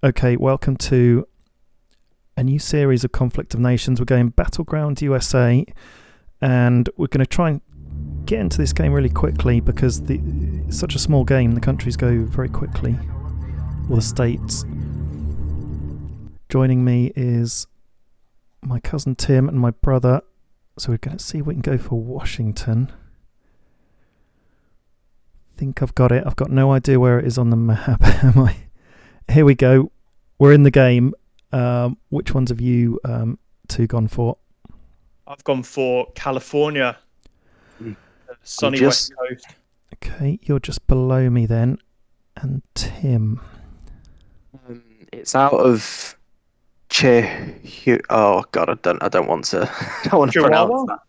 Okay, welcome to a new series of Conflict of Nations. We're going Battleground USA, and we're going to try and get into this game really quickly because it's such a small game. The countries go very quickly, or the states. Joining me is my cousin Tim and my brother. So we're going to see if we can go for Washington. I think I've got it. I've got no idea where it is on the map. Here we go. We're in the game. Which ones have you two gone for? I've gone for California. Sunny West Coast. Okay, you're just below me then. And Tim. It's out of Oh God, I don't want to. I don't want to pronounce that.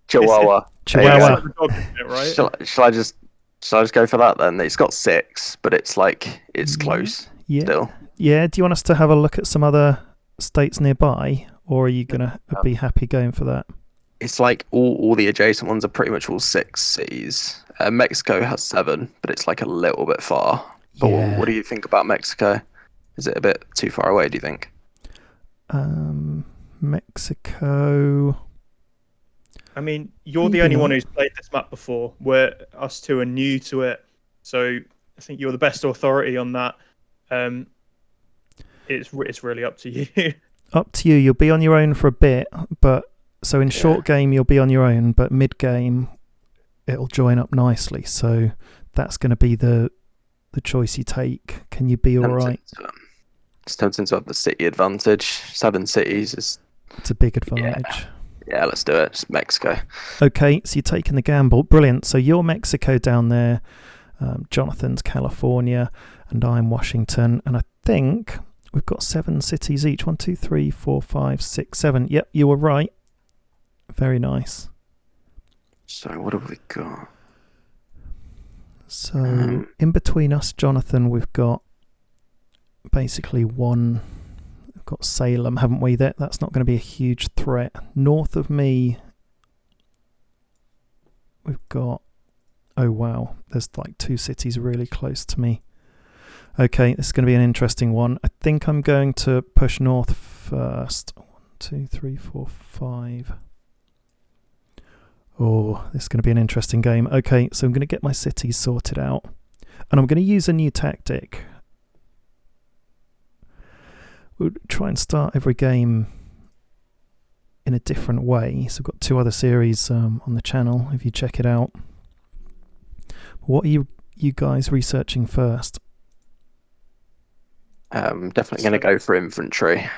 Chihuahua. Chihuahua. Right? Shall I just go for that then? It's got 6, but it's close. Yeah. Still. Yeah. Do you want us to have a look at some other states nearby, or are you gonna be happy going for that? It's like all the adjacent ones are pretty much all 6 cities. Mexico has 7, but it's like a little bit far. But what do you think about Mexico? Is it a bit too far away, do you think? Mexico. I mean, you're the only one who's played this map before. Us two are new to it, so I think you're the best authority on that. It's really up to you. Up to you. You'll be on your own for a bit, but so in short game you'll be on your own, but mid game it'll join up nicely. So that's going to be the choice you take. Can you be all right? It's tempting to have the city advantage. 7 cities is... It's a big advantage. Yeah, let's do it. It's Mexico. Okay, so you're taking the gamble. Brilliant. So you're Mexico down there. Jonathan's California, and I'm Washington. And I think we've got 7 cities each. 1, 2, 3, 4, 5, 6, 7. Yep, you were right. Very nice. So what have we got? So in between us, Jonathan, we've got basically one. We've got Salem, haven't we? That's not going to be a huge threat. North of me, we've got... Oh, wow. There's like 2 cities really close to me. Okay, this is going to be an interesting one. I think I'm going to push north first. 1, 2, 3, 4, 5. Oh, this is going to be an interesting game. Okay, so I'm going to get my cities sorted out. And I'm going to use a new tactic. We'll try and start every game in a different way. So I've got 2 other series on the channel, if you check it out. What are you guys researching first? Definitely going to go for infantry.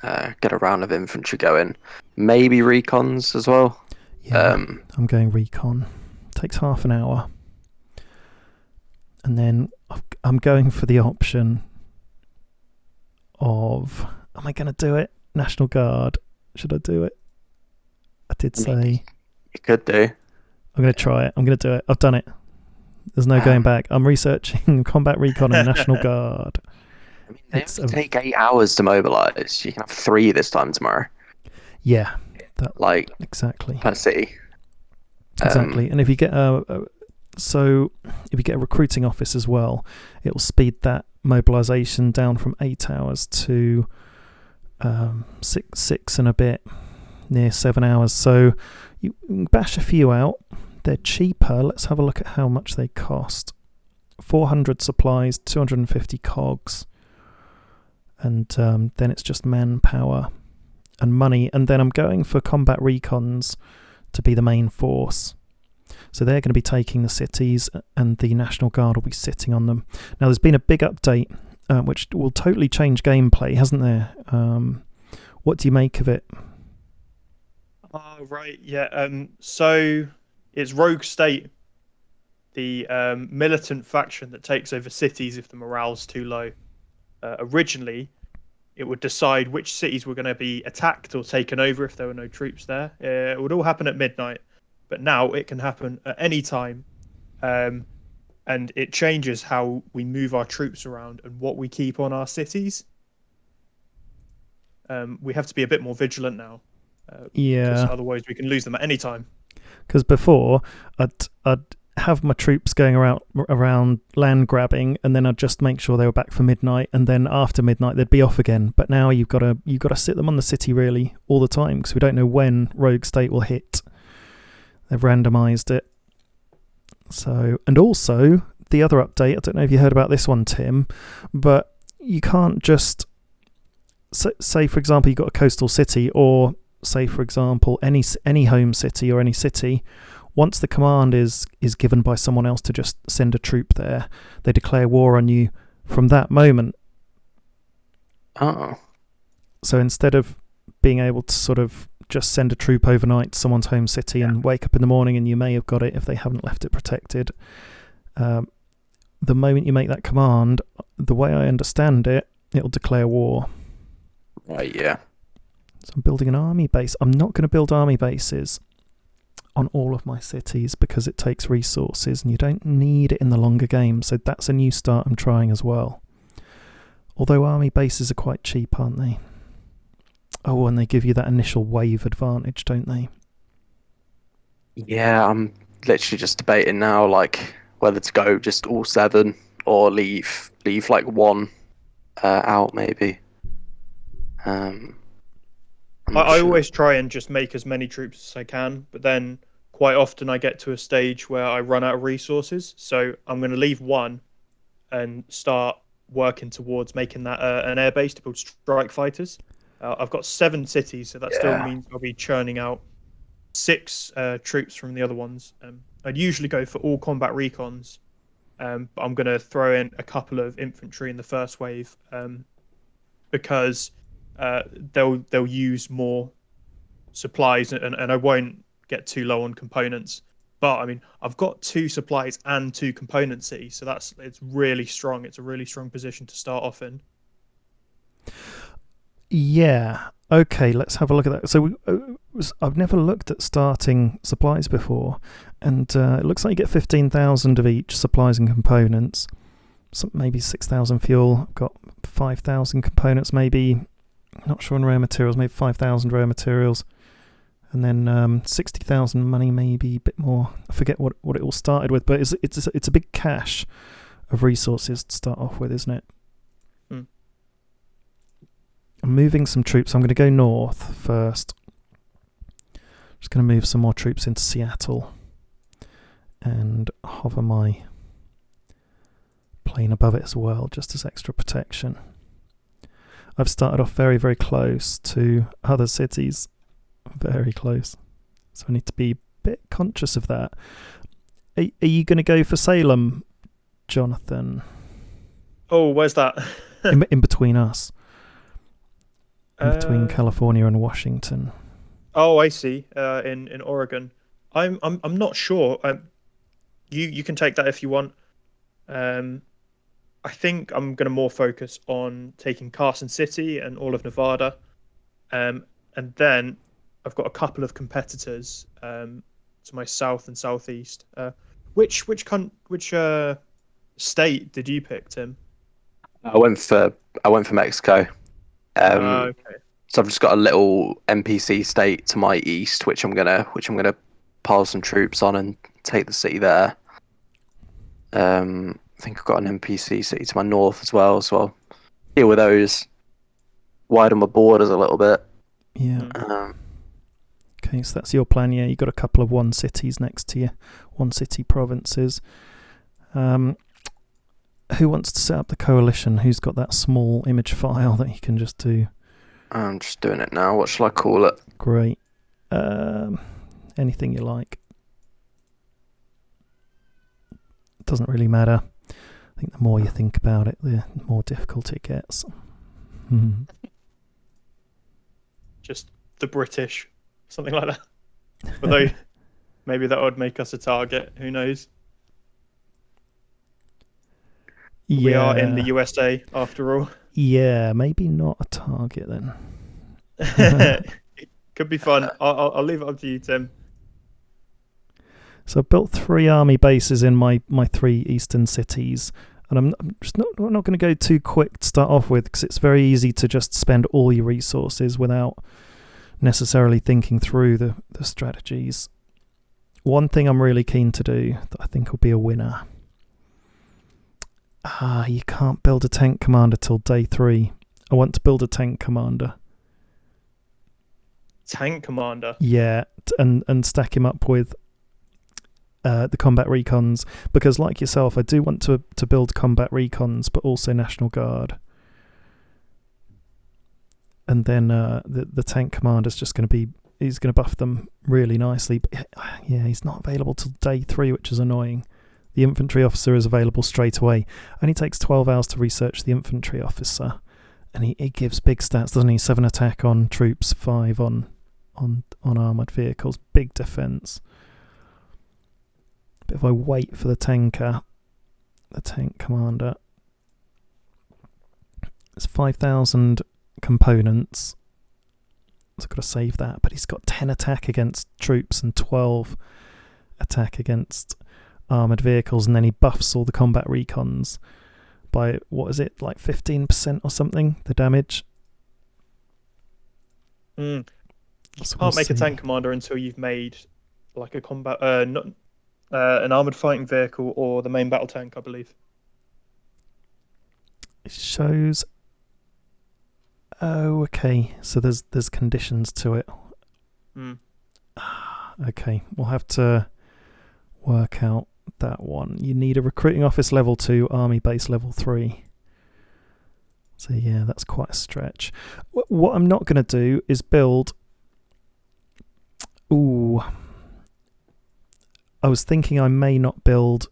Get a round of infantry going. Maybe recons as well. Yeah, I'm going recon. Takes half an hour. And then I'm going for the option of... Am I going to do it? National Guard. Should I do it? I did say... You could do. I'm going to try it. I'm going to do it. I've done it. There's no going back. I'm researching combat recon and National Guard. I mean, they only take 8 hours to mobilise. You can have 3 this time tomorrow. Yeah. Exactly. Per city. Exactly. And if you get if you get a recruiting office as well, it will speed that mobilisation down from 8 hours to 6 and a bit, near 7 hours. So you can bash a few out. They're cheaper. Let's have a look at how much they cost. 400 supplies, 250 cogs, and then it's just manpower and money. And then I'm going for combat recons to be the main force. So they're going to be taking the cities, and the National Guard will be sitting on them. Now, there's been a big update, which will totally change gameplay, hasn't there? What do you make of it? Right, yeah. So it's Rogue State, the militant faction that takes over cities if the morale's too low. Originally, it would decide which cities were going to be attacked or taken over if there were no troops there. It would all happen at midnight, but now it can happen at any time, and it changes how we move our troops around and what we keep on our cities. We have to be a bit more vigilant now. Because otherwise we can lose them at any time. Because before, I'd have my troops going around land grabbing, and then I'd just make sure they were back for midnight, and then after midnight they'd be off again. But now you've got to sit them on the city really all the time, because we don't know when Rogue State will hit. They've randomised it. So, and also the other update, I don't know if you heard about this one, Tim, but you can't just say for example you've got a coastal city, or say for example any home city or any city. Once the command is given by someone else to just send a troop there, they declare war on you from that moment. Oh. So instead of being able to sort of just send a troop overnight to someone's home city and wake up in the morning and you may have got it if they haven't left it protected, the moment you make that command, the way I understand it, it'll declare war. Right, yeah. So I'm building an army base. I'm not going to build army bases on all of my cities because it takes resources and you don't need it in the longer game. So that's a new start I'm trying as well. Although army bases are quite cheap, aren't they? Oh, and they give you that initial wave advantage, don't they? Yeah, I'm literally just debating now, like whether to go just all 7 or leave like 1 out maybe. I always try and just make as many troops as I can, but then quite often I get to a stage where I run out of resources. So I'm going to leave 1 and start working towards making that an air base to build strike fighters. I've got 7 cities, so that still means I'll be churning out 6 troops from the other ones. I'd usually go for all combat recons, but I'm going to throw in a couple of infantry in the first wave because they'll use more supplies and I won't get too low on components. But I mean, I've got 2 supplies and 2 component cities, so it's really strong. It's a really strong position to start off in. Yeah. Okay, let's have a look at that. So I've never looked at starting supplies before, and it looks like you get 15,000 of each, supplies and components. Maybe 6,000 fuel. I've got 5,000 components, maybe. Not sure on rare materials. Maybe 5,000 rare materials, and then 60,000 money, maybe a bit more. I forget what it all started with, but it's a big cache of resources to start off with, isn't it? I'm moving some troops. I'm going to go north first. Just going to move some more troops into Seattle and hover my plane above it as well, just as extra protection. I've started off very, very close to other cities. Very close. So I need to be a bit conscious of that. Are you going to go for Salem, Jonathan? Oh, where's that? in between us. Between California and Washington. Oh, I see. In Oregon, I'm not sure. You can take that if you want. I think I'm going to more focus on taking Carson City and all of Nevada, and then I've got a couple of competitors to my south and southeast. Which state did you pick, Tim? I went for Mexico. Okay. So I've just got a little NPC state to my east, which I'm gonna pile some troops on and take the city there. I think I've got an NPC city to my north as well, so I'll deal with those. Widen my borders a little bit. Yeah. Okay, so that's your plan. Yeah, you got a couple of 1 cities next to you, 1 city provinces. Who wants to set up the coalition? Who's got that small image file that you can just do? I'm just doing it now. What shall I call it? Great. Anything you like. Doesn't really matter. I think the more you think about it, the more difficult it gets. Just the British, something like that. Although maybe that would make us a target. Who knows? Yeah. We are in the USA after all. Yeah, maybe not a target then. It could be fun. I'll leave it up to you, Tim. So I built 3 army bases in my 3 eastern cities, and I'm just not going to go too quick to start off with, because it's very easy to just spend all your resources without necessarily thinking through the strategies. one thing I'm really keen to do that I think will be a winner. You can't build a tank commander till day 3. I want to build a tank commander. Tank commander? Yeah, and stack him up with the combat recons, because like yourself, I do want to build combat recons, but also National Guard. And then the tank commander's just going to be, he's going to buff them really nicely. But yeah, he's not available till day 3, which is annoying. The infantry officer is available straight away. Only takes 12 hours to research the infantry officer, and he gives big stats, doesn't he? 7 attack on troops, 5 on armoured vehicles, big defence. But if I wait for the tank commander, it's 5,000 components, so I've got to save that. But he's got 10 attack against troops and 12 attack against armoured vehicles, and then he buffs all the combat recons by, what is it, like 15% or something, the damage. You So can't make a tank commander until you've made like a combat, an armoured fighting vehicle or the main battle tank, I believe. It shows. Oh, okay. So there's conditions to it. Okay, we'll have to work out that one. You need a recruiting office level 2, army base level 3. So yeah, that's quite a stretch. What I'm not going to do is build... Ooh. I was thinking I may not build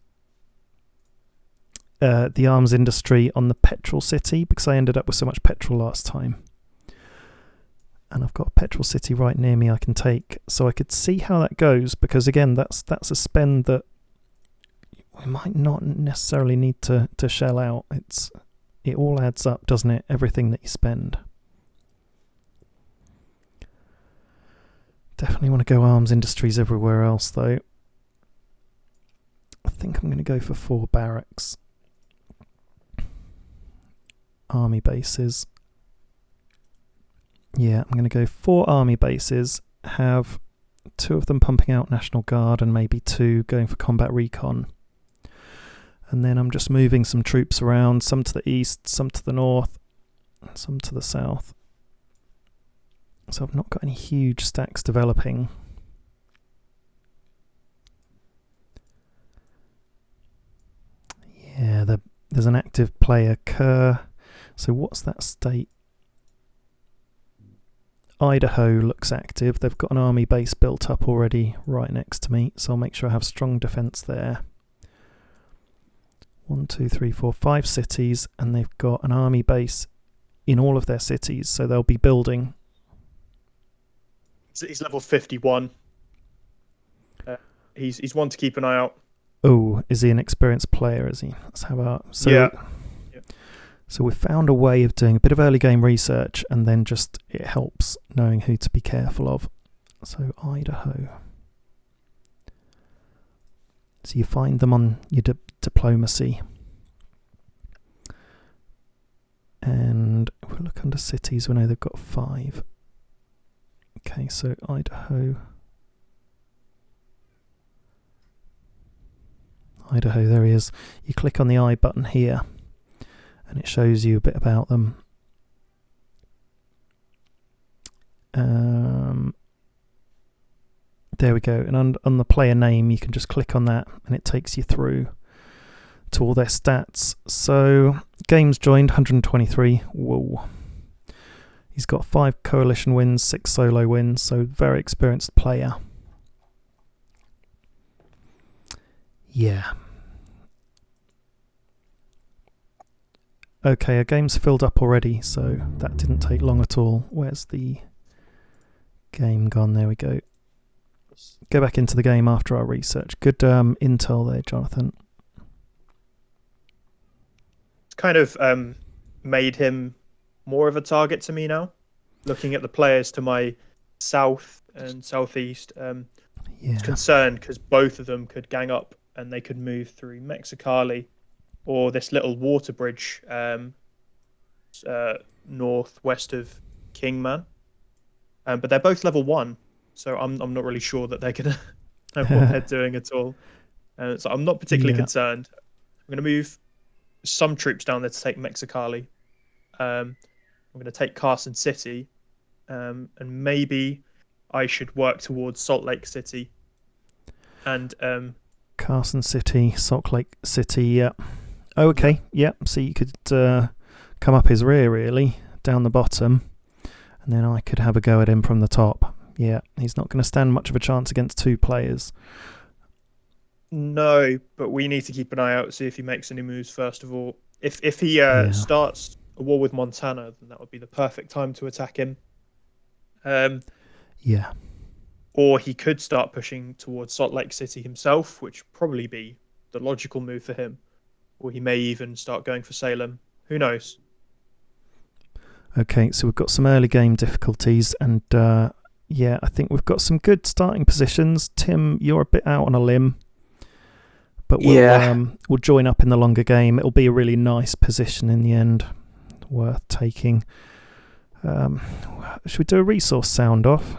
the arms industry on the petrol city, because I ended up with so much petrol last time. And I've got a petrol city right near me I can take, so I could see how that goes, because again, that's a spend that we might not necessarily need to shell out. It all adds up, doesn't it? Everything that you spend. Definitely want to go arms industries everywhere else, though. I think I'm going to go for 4 barracks. Army bases. Yeah, I'm going to go 4 army bases, have 2 of them pumping out National Guard and maybe 2 going for combat recon. And then I'm just moving some troops around, some to the east, some to the north, and some to the south. So I've not got any huge stacks developing. Yeah, there's an active player, Kerr. So what's that state? Idaho looks active. They've got an army base built up already right next to me, so I'll make sure I have strong defence there. 1, 2, 3, 4, 5 cities, and they've got an army base in all of their cities, so they'll be building. He's level 51. He's one to keep an eye out. Oh, is he an experienced player, is he? Let's have a... So, yeah. So we've found a way of doing a bit of early game research, and then just it helps knowing who to be careful of. So Idaho. So you find them on your diplomacy. And if we look under cities, we know they've got 5. Okay, so Idaho. Idaho, there he is. You click on the I button here, and it shows you a bit about them. There we go. And on the player name, you can just click on that, and it takes you through to all their stats. So, games joined, 123. Whoa. He's got 5 coalition wins, 6 solo wins, so very experienced player. Yeah. Okay, our game's filled up already, so that didn't take long at all. Where's the game gone? There we go. Go back into the game after our research. Good intel there, Jonathan. It's kind of made him more of a target to me now. Looking at the players to my south and southeast, it's concerned because both of them could gang up and they could move through Mexicali or this little water bridge northwest of Kingman. But they're both level 1, so I'm not really sure that they're gonna and what they're doing at all. So I'm not particularly concerned. I'm going to move some troops down there to take Mexicali. I'm going to take Carson City, and maybe I should work towards Salt Lake City. And Carson City, Salt Lake City, yeah. Oh, okay, yeah. So you could come up his rear, really, down the bottom, and then I could have a go at him from the top. Yeah, he's not going to stand much of a chance against 2 players. No, but we need to keep an eye out, see if he makes any moves first of all. If he starts a war with Montana, then that would be the perfect time to attack him. Yeah. Or he could start pushing towards Salt Lake City himself, which would probably be the logical move for him. Or he may even start going for Salem. Who knows? Okay, so we've got some early game difficulties, and I think we've got some good starting positions. Tim, you're a bit out on a limb, but we'll join up in the longer game. It'll be a really nice position in the end, worth taking. Should we do a resource sound off?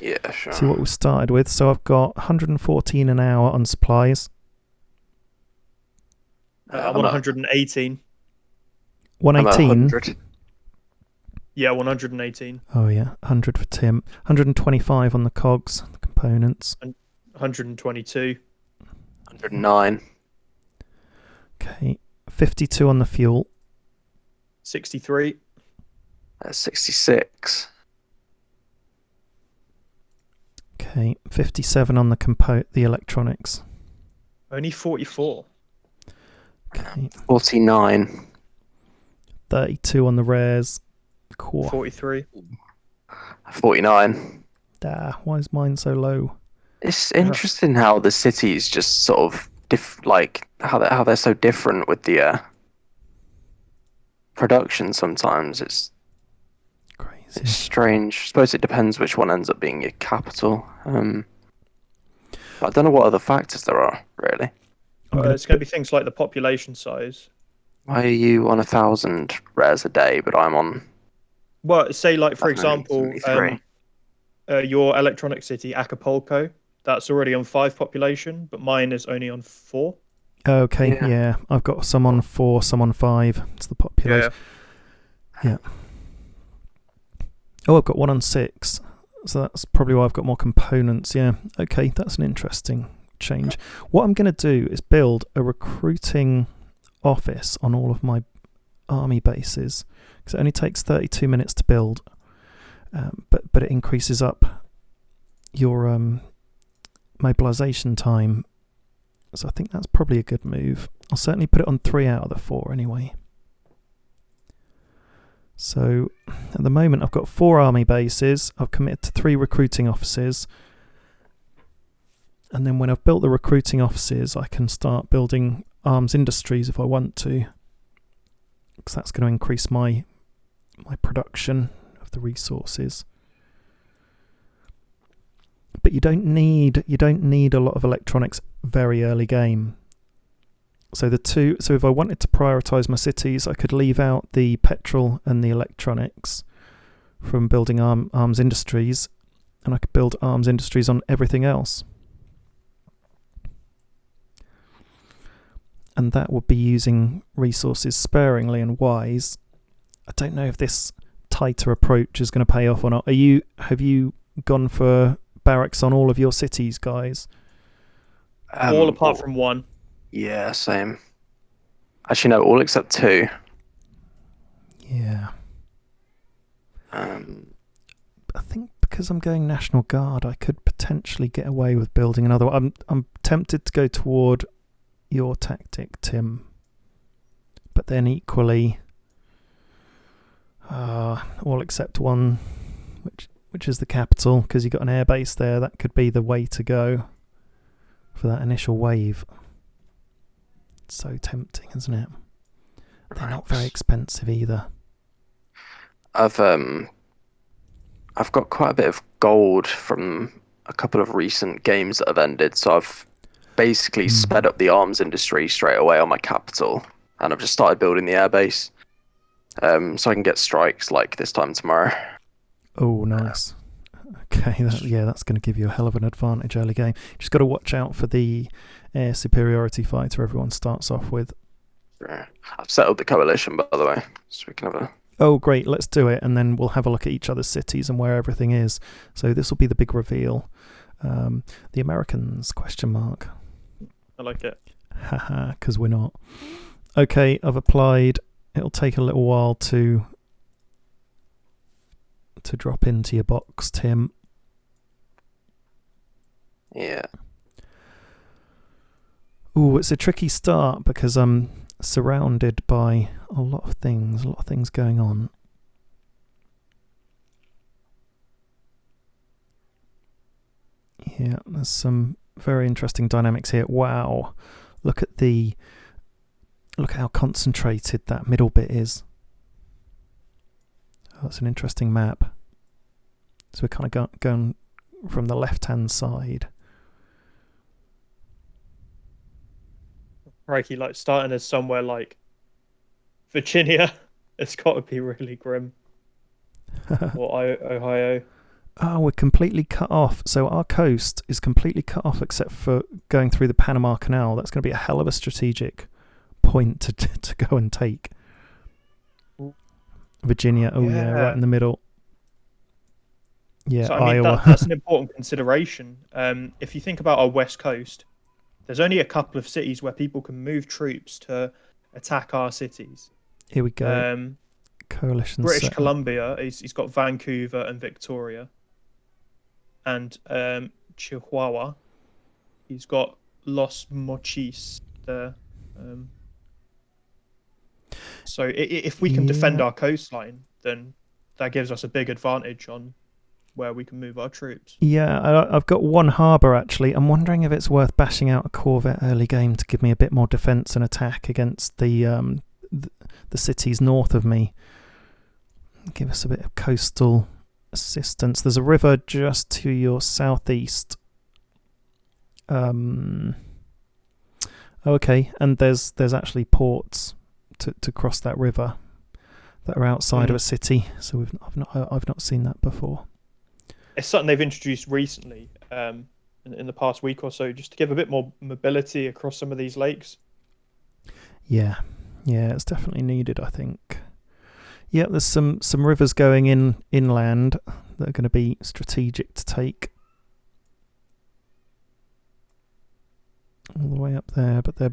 Yeah, sure. See what we started with. So I've got 114 an hour on supplies. I'm on 118. 118? Yeah, 118. Oh yeah, 100 for Tim. 125 on the cogs, the components. And 122. 109. Okay, 52 on the fuel. 63. 66. Okay, 57 on the electronics. Only 44. Okay, 49. 32 on the rares. Core. 43. 49. Why is mine so low? It's interesting how the cities just sort of how they're so different with the production. Sometimes it's crazy. Strange. I suppose it depends which one ends up being your capital. But I don't know what other factors there are really. It's going to be things like the population size. Why are you on 1,000 rares a day, but I'm on? Well, say like for example, 73. Your electronic city Acapulco, that's already on 5 population, but mine is only on 4. Okay, yeah. I've got some on 4, some on 5. It's the population. Yeah. Oh, I've got 1 on 6. So that's probably why I've got more components. Yeah. Okay, that's an interesting change. What I'm going to do is build a recruiting office on all of my army bases, because it only takes 32 minutes to build, but it increases up your mobilization time. So I think that's probably a good move. I'll certainly put it on 3 out of the 4 anyway. So at the moment I've got 4 army bases. I've committed to 3 recruiting offices. And then when I've built the recruiting offices, I can start building arms industries if I want to, because that's going to increase my production of the resources. But you don't need a lot of electronics very early game. So if I wanted to prioritize my cities, I could leave out the petrol and the electronics from building arms industries, and I could build arms industries on everything else. And that would be using resources sparingly and wise. I don't know if this tighter approach is going to pay off or not. Have you gone for barracks on all of your cities, guys? All apart from 1. Yeah, same. Actually, no, all except 2. Yeah. I think because I'm going National Guard, I could potentially get away with building another one. I'm tempted to go toward your tactic, Tim, but then equally all except 1, which is the capital, because you've got an air base there. That could be the way to go for that initial wave. It's so tempting, isn't it? They're not very expensive either. I've got quite a bit of gold from a couple of recent games that have ended, so I've basically sped up the arms industry straight away on my capital, and I've just started building the airbase, so I can get strikes like this time tomorrow. Oh, nice. Okay, that's going to give you a hell of an advantage early game. Just got to watch out for the air superiority fighter everyone starts off with. I've settled the coalition, by the way, so we can have a... Oh, great, let's do it, and then we'll have a look at each other's cities and where everything is. So this will be the big reveal. The Americans, ? I like it. Haha, because we're not. Okay, I've applied. It'll take a little while to drop into your box, Tim. Yeah. Ooh, it's a tricky start because I'm surrounded by a lot of things going on. Yeah, there's some very interesting dynamics here. Wow, look at how concentrated that middle bit is. Oh, that's an interesting map. So we're kind of going from the left-hand side. Crikey, like starting as somewhere like Virginia, it's got to be really grim. Or Ohio. Oh, we're completely cut off. So our coast is completely cut off except for going through the Panama Canal. That's going to be a hell of a strategic point to go and take. Virginia, right in the middle. Yeah, so, I mean, Iowa. that's an important consideration. If you think about our west coast, there's only a couple of cities where people can move troops to attack our cities. Here we go. Coalition. British Columbia, he's got Vancouver and Victoria. And Chihuahua, he's got Los Mochis there. So if we can defend our coastline, then that gives us a big advantage on where we can move our troops. Yeah, I've got one harbour actually. I'm wondering if it's worth bashing out a corvette early game to give me a bit more defence and attack against the cities north of me. Give us a bit of coastal assistance. There's a river just to your southeast. Okay, and there's actually ports to cross that river that are outside of a city. So I've not seen that before. It's something they've introduced recently, in the past week or so, just to give a bit more mobility across some of these lakes. Yeah, it's definitely needed, I think. Yeah, there's some rivers going inland that are going to be strategic to take all the way up there, but they're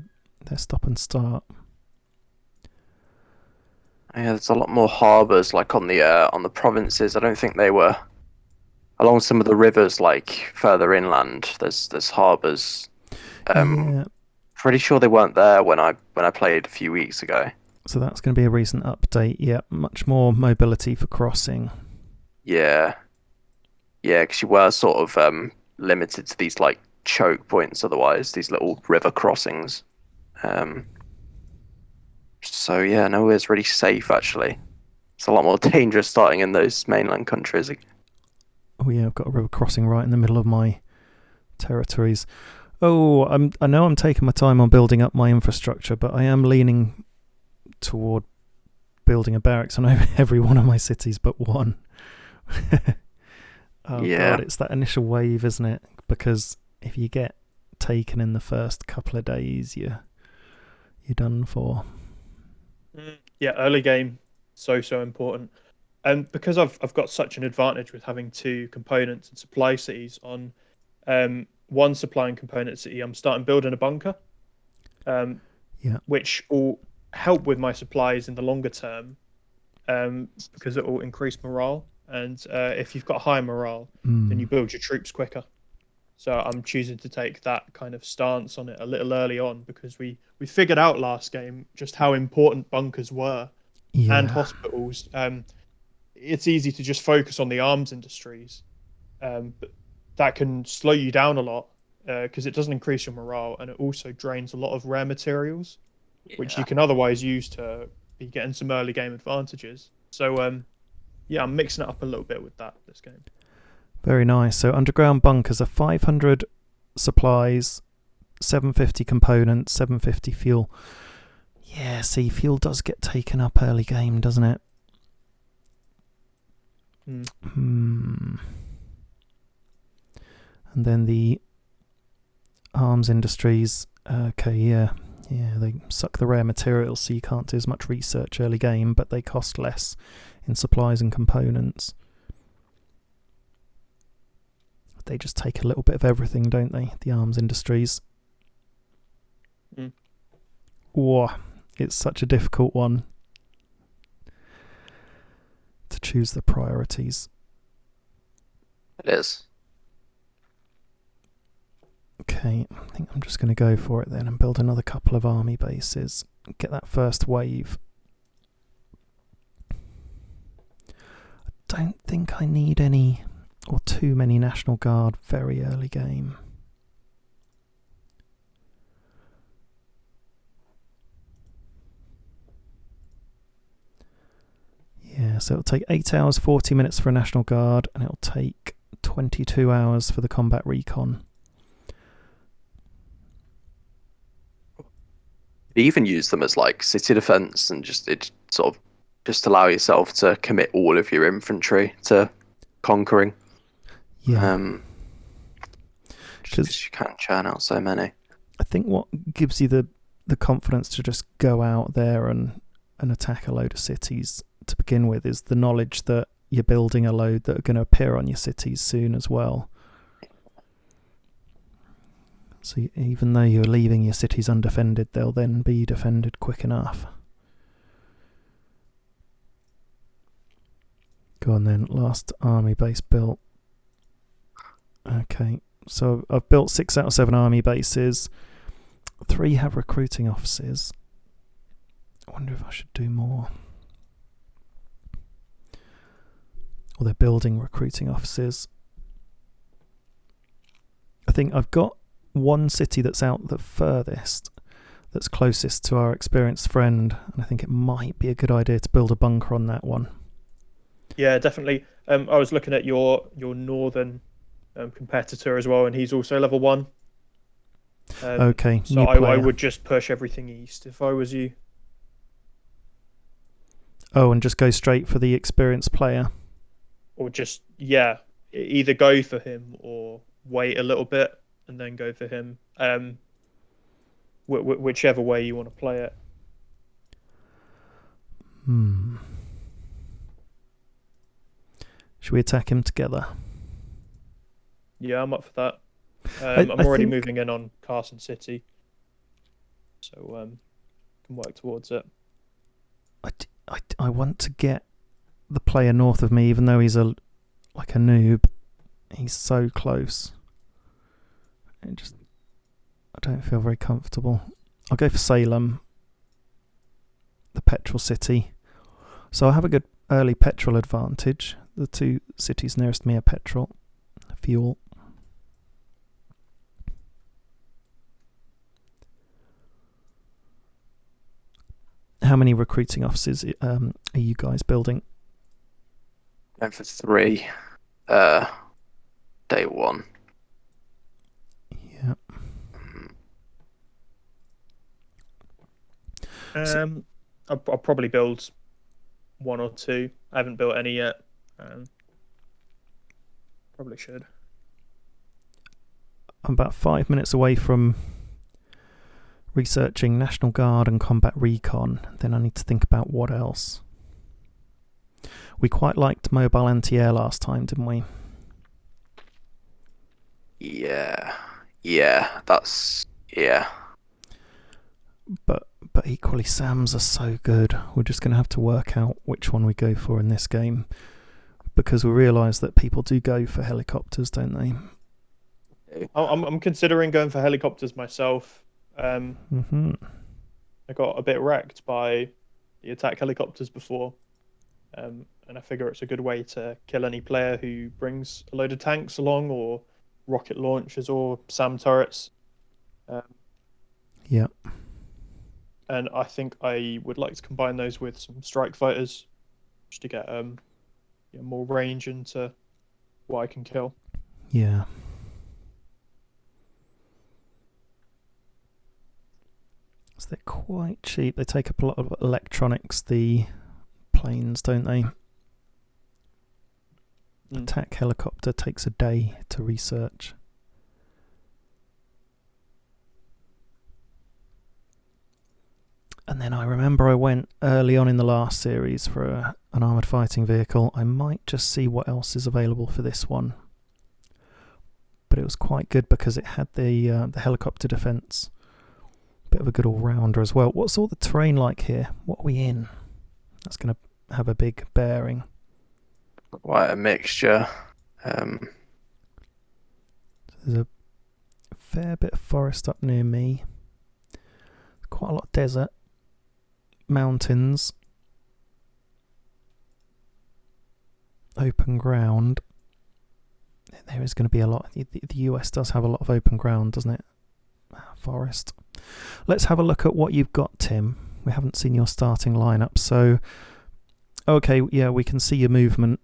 stop and start. Yeah, there's a lot more harbours like on the provinces. I don't think they were along some of the rivers, like further inland. There's harbours. Pretty sure they weren't there when I played a few weeks ago. So that's going to be a recent update. Yeah, much more mobility for crossing. Yeah, because you were sort of limited to these like choke points. Otherwise, these little river crossings. So yeah, nowhere's really safe actually. It's a lot more dangerous starting in those mainland countries. Oh yeah, I've got a river crossing right in the middle of my territories. Oh, I know I'm taking my time on building up my infrastructure, but I am leaning toward building a barracks on every one of my cities but one. God, it's that initial wave, isn't it? Because if you get taken in the first couple of days, you're done for. Yeah, early game, so important. And because I've got such an advantage with having two components and supply cities on one supplying component city, I'm starting building a bunker, which will help with my supplies in the longer term, because it will increase morale. And if you've got high morale, then you build your troops quicker. So I'm choosing to take that kind of stance on it a little early on, because we figured out last game just how important bunkers were and hospitals. It's easy to just focus on the arms industries, but that can slow you down a lot because it doesn't increase your morale, and it also drains a lot of rare materials, which you can otherwise use to be getting some early game advantages. So I'm mixing it up a little bit with that this game. Very nice. So underground bunkers are 500 supplies, 750 components, 750 fuel. Yeah, see, fuel does get taken up early game, doesn't it? And then the arms industries, they suck the rare materials, so you can't do as much research early game, but they cost less in supplies and components. They just take a little bit of everything, don't they? The arms industries. Oh, it's such a difficult one to choose the priorities. It is. Okay, I think I'm just going to go for it then and build another couple of army bases. Get that first wave. I don't think I need any or too many National Guard very early game. Yeah, so it'll take 8 hours, 40 minutes for a National Guard, and it'll take 22 hours for the combat recon. You even use them as like city defense and just allow yourself to commit all of your infantry to conquering. Yeah. Because you can't churn out so many. I think what gives you the confidence to just go out there and attack a load of cities to begin with is the knowledge that you're building a load that are going to appear on your cities soon as well. So even though you're leaving your cities undefended, they'll then be defended quick enough. Go on then, last army base built. Okay, so I've built 6 out of 7 army bases. 3 have recruiting offices. I wonder if I should do more. Or they're building recruiting offices. I think I've got one city that's out the furthest, that's closest to our experienced friend, and I think it might be a good idea to build a bunker on that one. Yeah, definitely. I was looking at your northern competitor as well, and he's also level 1. Okay, so I would just push everything east if I was you. Oh, and just go straight for the experienced player? Or just, either go for him or wait a little bit and then go for him. Whichever way you want to play it. Should we attack him together? Yeah, I'm up for that. I'm already moving in on Carson City, so can work towards it. I want to get the player north of me, even though he's a noob. He's so close. I don't feel very comfortable. I'll go for Salem, the petrol city. So I have a good early petrol advantage. The 2 cities nearest me are petrol, fuel. How many recruiting offices are you guys building? Going for 3. Day 1. Yeah. I'll probably build 1 or 2. I haven't built any yet. Probably should. I'm about 5 minutes away from researching National Guard and combat recon. Then I need to think about what else. We quite liked mobile anti-air last time, didn't we? Yeah. But equally, SAMs are so good. We're just going to have to work out which one we go for in this game, because we realise that people do go for helicopters, don't they? I'm considering going for helicopters myself. I got a bit wrecked by the attack helicopters before, and I figure it's a good way to kill any player who brings a load of tanks along, or rocket launchers, or SAM turrets. Yeah. And I think I would like to combine those with some strike fighters, just to get more range into what I can kill. Yeah. So they're quite cheap. They take up a lot of electronics, the planes, don't they? Attack helicopter takes a day to research. And then I remember I went early on in the last series for an armoured fighting vehicle. I might just see what else is available for this one. But it was quite good because it had the helicopter defence. Bit of a good all-rounder as well. What's all the terrain like here? What are we in? That's going to have a big bearing. Quite a mixture. There's a fair bit of forest up near me. Quite a lot of desert. Mountains. Open ground. There is going to be a lot. The US does have a lot of open ground, doesn't it? Forest. Let's have a look at what you've got, Tim. We haven't seen your starting lineup. So, okay, yeah, we can see your movement.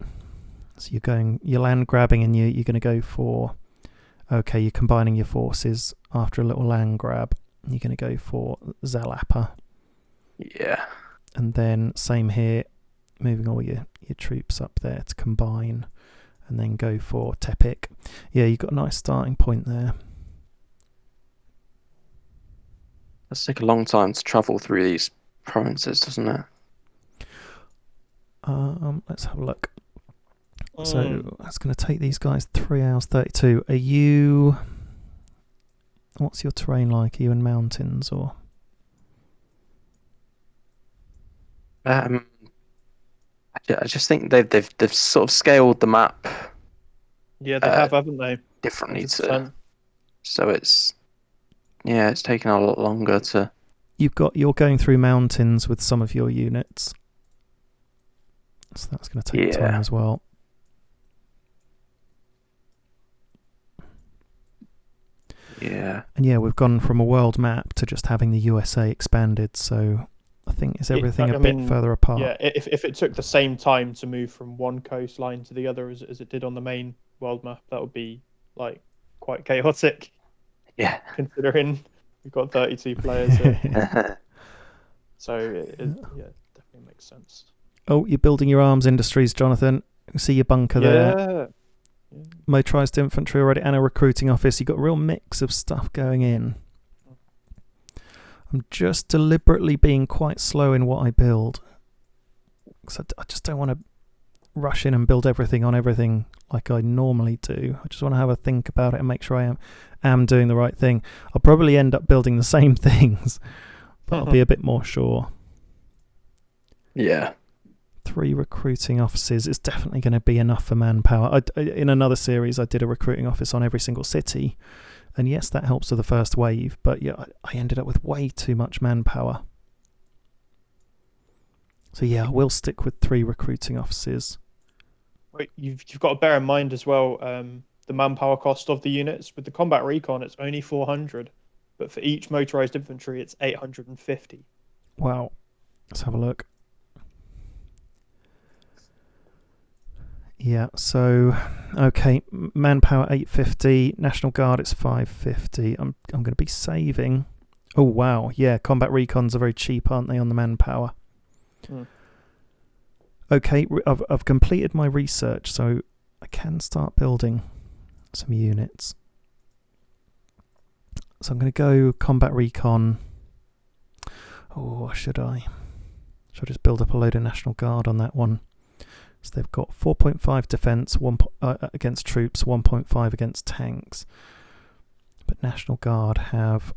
So you're land grabbing, and you're going to go for, okay, you're combining your forces after a little land grab. You're going to go for Zalapa. Yeah. And then same here, moving all your troops up there to combine, and then go for Tepik. Yeah, you've got a nice starting point there. Let's take a long time to travel through these provinces, doesn't it? Let's have a look. So that's going to take these guys 3 hours 32. Are you... What's your terrain like? Are you in mountains or...? I just think they've sort of scaled the map. Yeah, they have, haven't they? Differently 100%. So it's taken a lot longer to. You're going through mountains with some of your units, so that's going to take time as well. Yeah. And yeah, we've gone from a world map to just having the USA expanded, so I think is everything a bit further apart. Yeah, if it took the same time to move from one coastline to the other as it did on the main world map, that would be like quite chaotic. Yeah. Considering we've got 32 players here. So it definitely makes sense. Oh, you're building your arms industries, Jonathan. You see your bunker there. Yeah. Motorised infantry already and a recruiting office. You've got a real mix of stuff going in. I'm just deliberately being quite slow in what I build, because I just don't want to rush in and build everything on everything like I normally do. I just want to have a think about it and make sure I am doing the right thing. I'll probably end up building the same things, but I'll be a bit more sure. Yeah. 3 recruiting offices is definitely going to be enough for manpower. In another series, I did a recruiting office on every single city. And yes, that helps with the first wave, but yeah, I ended up with way too much manpower. So yeah, I will stick with 3 recruiting offices. Wait, you've got to bear in mind as well the manpower cost of the units. With the combat recon, it's only 400, but for each motorized infantry, it's 850. Wow. Let's have a look. Yeah, so okay, manpower 850, National Guard it's 550. I'm going to be saving. Oh wow, yeah, combat recons are very cheap, aren't they, on the manpower? Okay, I've completed my research, so I can start building some units. So I'm going to go combat recon. Oh, should I just build up a load of National Guard on that one? So they've got 4.5 defense, 1 against troops, 1.5 against tanks. But National Guard have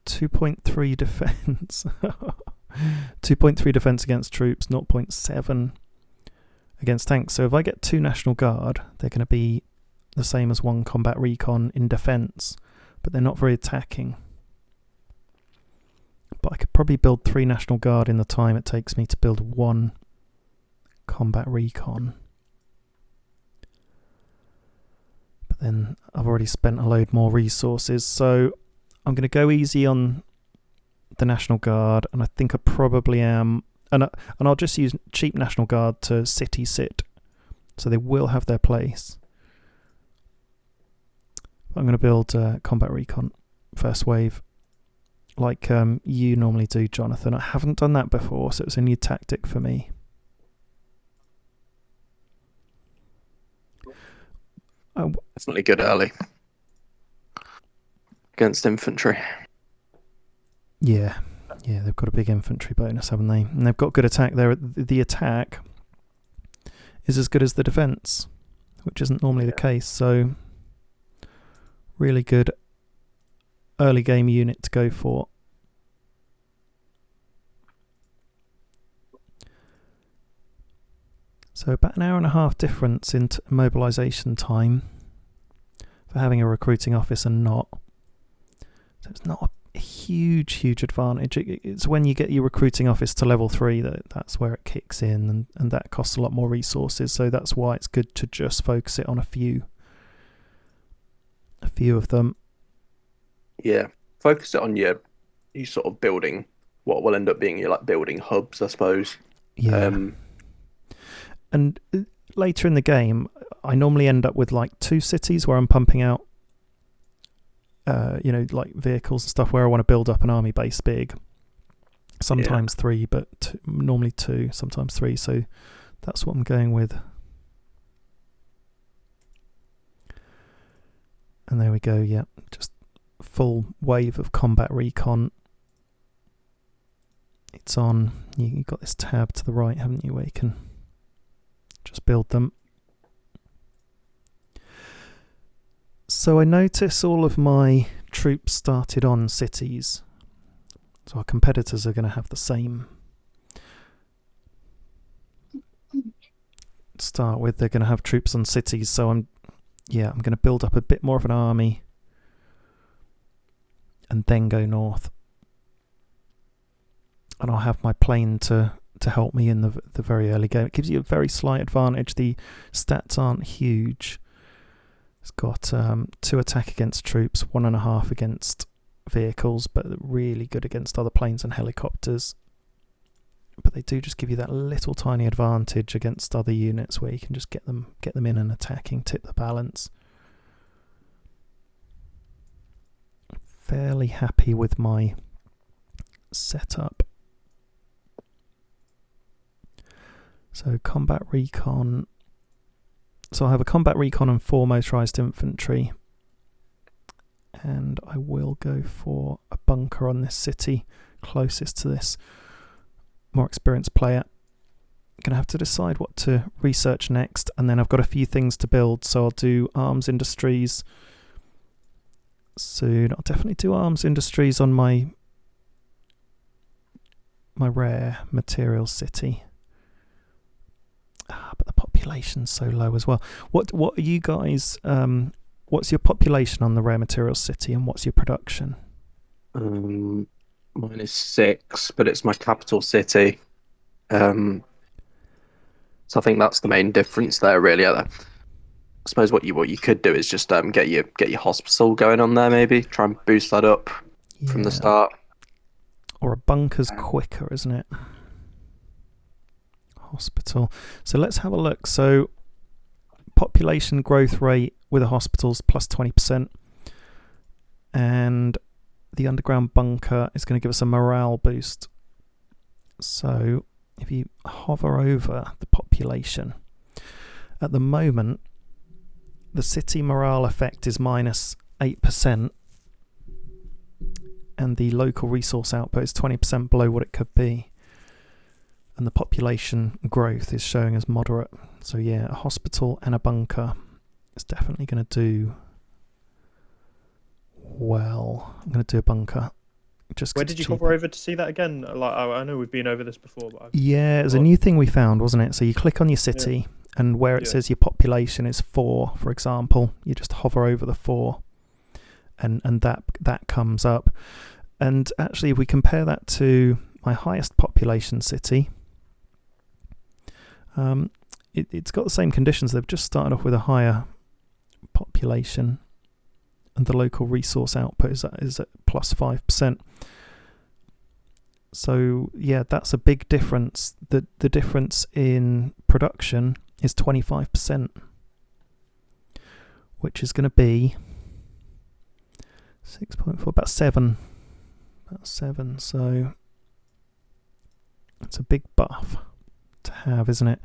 2.3 defense. 2.3 defense against troops, 0.7 against tanks. So if I get 2 National Guard, they're going to be the same as 1 combat recon in defense, but they're not very attacking. But I could probably build 3 National Guard in the time it takes me to build 1 combat recon. But then I've already spent a load more resources, so I'm going to go easy on the National Guard, and I think I probably am. And I'll just use cheap National Guard to city sit, so they will have their place. I'm going to build combat recon first wave, like you normally do, Jonathan. I haven't done that before, so it was a new tactic for me. Definitely good early against infantry. Yeah, they've got a big infantry bonus, haven't they? And they've got good attack there. The attack is as good as the defence, which isn't normally the case. So, really good early game unit to go for. So about an hour and a half difference in mobilisation time for having a recruiting office and not. So it's not a huge advantage. It's when you get your recruiting office to level 3 that's where it kicks in, and that costs a lot more resources. So that's why it's good to just focus it on a few of them. Yeah, focus it on you sort of building what will end up being your building hubs, I suppose. Yeah. And later in the game, I normally end up with 2 cities where I'm pumping out, vehicles and stuff where I want to build up an army base big. Sometimes 3, but normally 2, sometimes 3. So that's what I'm going with. And there we go. Yeah, just full wave of combat recon. It's on. You've got this tab to the right, haven't you, where you can just build them. So I notice all of my troops started on cities. So our competitors are going to have the same. To start with, they're going to have troops on cities. So I'm going to build up a bit more of an army and then go north. And I'll have my plane to help me in the very early game. It gives you a very slight advantage. The stats aren't huge. It's got 2 attack against troops, 1.5 against vehicles, but really good against other planes and helicopters. But they do just give you that little tiny advantage against other units where you can just get them in and attacking, tip the balance. Fairly happy with my setup. So combat recon. So I have a combat recon and 4 motorised infantry. And I will go for a bunker on this city closest to this more experienced player. Going to have to decide what to research next, and then I've got a few things to build. So I'll do arms industries soon. I'll definitely do arms industries on my rare materials city. But the population's so low as well. What are you guys? What's your population on the rare materials city, and what's your production? Mine is 6, but it's my capital city. So I think that's the main difference there, really. I suppose what you could do is just get your hospital going on there, maybe try and boost that up from the start. Or a bunker's quicker, isn't it? Hospital. So let's have a look. So population growth rate with a hospital's plus 20%, and the underground bunker is going to give us a morale boost. So if you hover over the population, at the moment the city morale effect is minus 8%, and the local resource output is 20% below what it could be, and the population growth is showing as moderate. So yeah, a hospital and a bunker is definitely going to do well. I'm going to do a bunker. Where did you hover over to see that again? I know we've been over this before, but it was a new thing we found, wasn't it? So you click on your city, and where it says your population is 4, for example, you just hover over the 4, and that comes up. And actually, if we compare that to my highest population city, it's got the same conditions. They've just started off with a higher population, and the local resource output is at plus 5%. So yeah, that's a big difference. The difference in production is 25%, which is going to be 6.4, about 7. So it's a big buff to have, isn't it?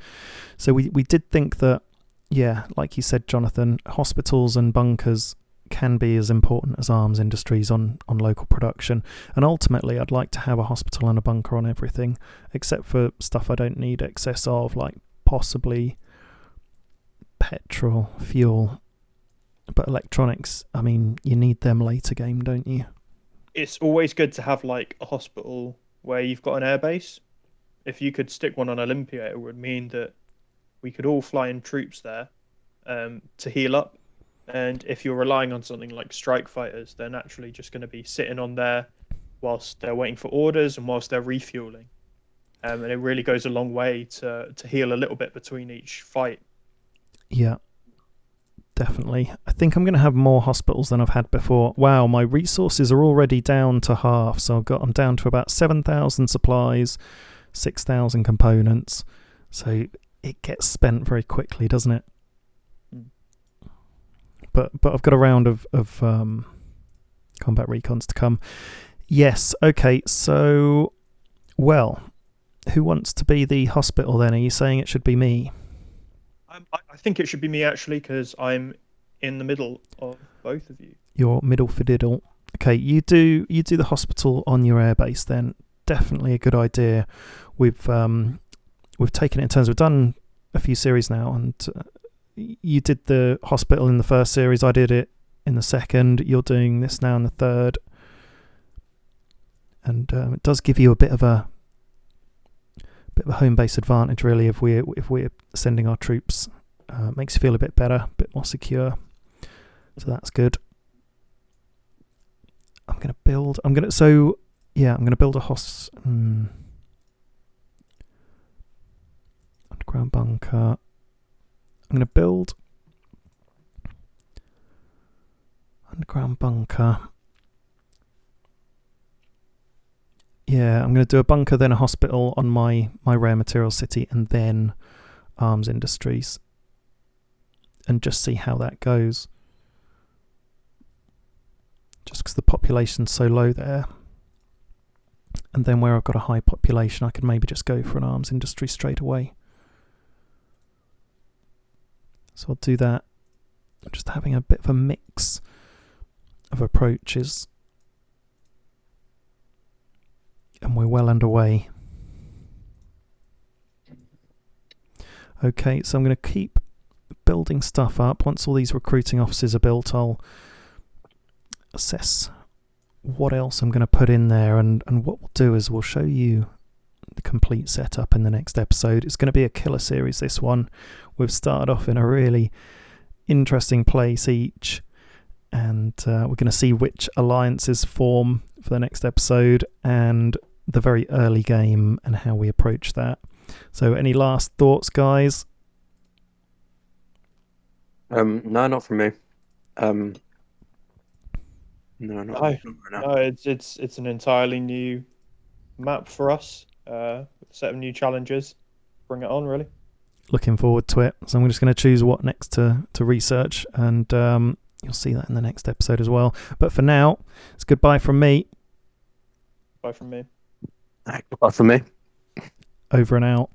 So we did think that, yeah, like you said, Jonathan, hospitals and bunkers can be as important as arms industries on local production. And ultimately, I'd like to have a hospital and a bunker on everything, except for stuff I don't need excess of, like possibly petrol, fuel. But electronics, I mean, you need them later game, don't you? It's always good to have like a hospital where you've got an airbase. If you could stick one on Olympia, it would mean that we could all fly in troops there to heal up. And if you're relying on something like strike fighters, they're naturally just going to be sitting on there whilst they're waiting for orders and whilst they're refueling. And it really goes a long way to heal a little bit between each fight. Yeah, definitely. I think I'm going to have more hospitals than I've had before. Wow, my resources are already down to half. So I'm down to about 7,000 supplies, 6,000 components. So it gets spent very quickly, doesn't it? But I've got a round of combat recons to come. Yes, okay, so, well, who wants to be the hospital then? Are you saying it should be me? I think it should be me, actually, because I'm in the middle of both of you. You're middle for diddle. Okay, you do the hospital on your airbase then. Definitely a good idea. We've taken it in turns. We've done a few series now, and you did the hospital in the first series. I did it in the second. You're doing this now in the third, and it does give you a bit of a home base advantage, really. If we're sending our troops, makes you feel a bit better, a bit more secure. So that's good. I'm gonna build a underground bunker. I'm going to build underground bunker. Yeah, I'm going to do a bunker, then a hospital on my rare material city, and then arms industries, and just see how that goes. Just because the population's so low there. And then where I've got a high population, I could maybe just go for an arms industry straight away. So I'll do that. I'm just having a bit of a mix of approaches. And we're well underway. Okay, so I'm going to keep building stuff up. Once all these recruiting offices are built, I'll assess what else I'm going to put in there. And what we'll do is we'll show you the complete setup in the next episode. It's going to be a killer series, this one. We've started off in a really interesting place each, and we're going to see which alliances form for the next episode and the very early game and how we approach that. So any last thoughts, guys? No, not from me. No, not right now. No, it's an entirely new map for us. A set of new challenges. Bring it on, really. Looking forward to it. So I'm just going to choose what next to research, and you'll see that in the next episode as well. But for now, it's goodbye from me. Bye from me. Goodbye from me. Over and out.